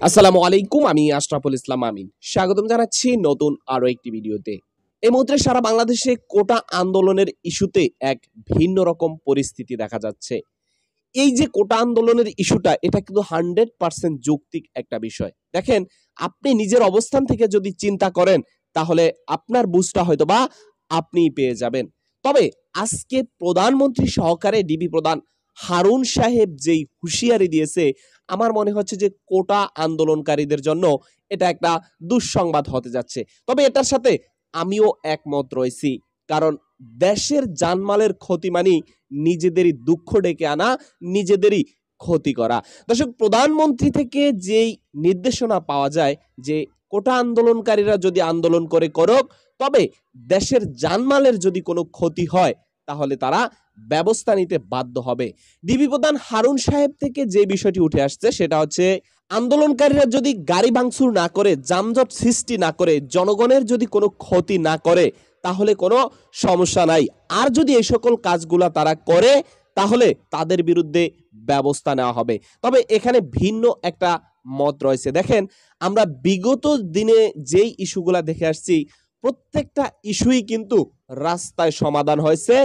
আসসালামু আলাইকুম, আমি আশরাফুল ইসলাম আমিন। স্বাগতম জানাচ্ছি নতুন আরো একটি ভিডিওতে। এই মুহূর্তে সারা বাংলাদেশে কোটা আন্দোলনের ইস্যুতে এক ভিন্ন রকম পরিস্থিতি দেখা যাচ্ছে। এই যে কোটা আন্দোলনের ইস্যুটা, এটা কিন্তু 100% যৌক্তিক একটা বিষয়। দেখেন, আপনি নিজের অবস্থান থেকে যদি চিন্তা করেন, তাহলে আপনার বুঝটা হয়তোবা আপনিই পেয়ে যাবেন। তবে আজকে প্রধানমন্ত্রী সহকারে ডিবি প্রধান হারুন সাহেব যেই হুঁশিয়ারি দিয়েছে, আমার মনে হচ্ছে যে কোটা আন্দোলনকারীদের জন্য এটা একটা দুঃসংবাদ হতে যাচ্ছে। তবে এটার সাথে আমিও একমত রয়েছি। কারণ দেশের জানমালের ক্ষতি মানেই নিজেদেরই দুঃখ ডেকে আনা, নিজেদেরই ক্ষতি করা। দর্শক, প্রধানমন্ত্রী থেকে যেই নির্দেশনা পাওয়া যায় যে কোটা আন্দোলনকারীরা যদি আন্দোলন করে করুক, তবে দেশের জানমালের যদি কোনো ক্ষতি হয় তাহলে তারা ব্যবস্থা নিতে বাধ্য হবে। ডিবি প্রধান হারুন সাহেব থেকে যে বিষয়টি উঠে আসছে সেটা হচ্ছে, আন্দোলনকারীরা যদি গাড়ি ভাঙচুর না করে, যানজট সৃষ্টি না করে, জনগণের যদি কোনো ক্ষতি না করে, তাহলে কোনো সমস্যা নাই। আর যদি এই সকল কাজগুলা তারা করে, তাহলে তাদের বিরুদ্ধে ব্যবস্থা নেওয়া হবে। তবে এখানে ভিন্ন একটা মত রয়েছে। দেখেন, আমরা বিগত দিনে যেই ইস্যুগুলা দেখে আসছি, প্রত্যেকটা ইস্যুই কিন্তু রাস্তায় সমাধান হয়েছে,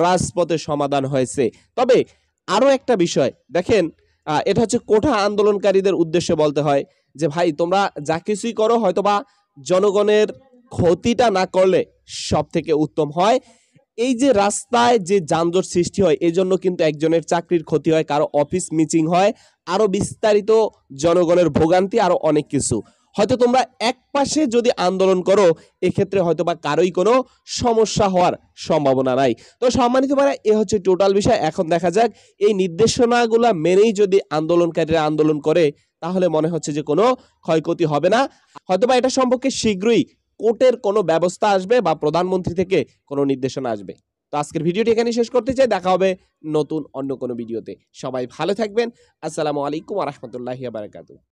রাজপথে সমাধান হয়েছে। তবে আরো একটা বিষয় দেখেন, এটা হচ্ছে কোঠা আন্দোলনকারীদের উদ্দেশ্যে বলতে হয় যে, ভাই তোমরা যা কিছুই করো, হয়তোবা জনগণের ক্ষতিটা না করলে সব থেকে উত্তম হয়। এই যে রাস্তায় যে যানজট সৃষ্টি হয়, এজন্য কিন্তু একজনের চাকরির ক্ষতি হয়, কারো অফিস মিচিং হয়, আরো বিস্তারিত জনগণের ভোগান্তি, আরো অনেক কিছু। হয়তো তোমরা এক পাশে যদি আন্দোলন করো, এক্ষেত্রে হয়তো বা কারোই কোনো সমস্যা হওয়ার সম্ভাবনা নাই। তো সম্মানিত ভাইরা, এ হচ্ছে টোটাল বিষয়। এখন দেখা যাক এই নির্দেশনাগুলা মেনেই যদি আন্দোলনকারীরা আন্দোলন করে, তাহলে মনে হচ্ছে যে কোনো ক্ষয়ক্ষতি হবে না। হয়তোবা এটা সম্পর্কে শীঘ্রই কোর্টের কোনো ব্যবস্থা আসবে বা প্রধানমন্ত্রী থেকে কোনো নির্দেশনা আসবে। তো আজকের ভিডিওটি এখানেই শেষ করতে চাই। দেখা হবে নতুন অন্য কোনো ভিডিওতে। সবাই ভালো থাকবেন। আসসালামু আলাইকুম ওয়া রাহমাতুল্লাহি ওয়া বারাকাতুহু।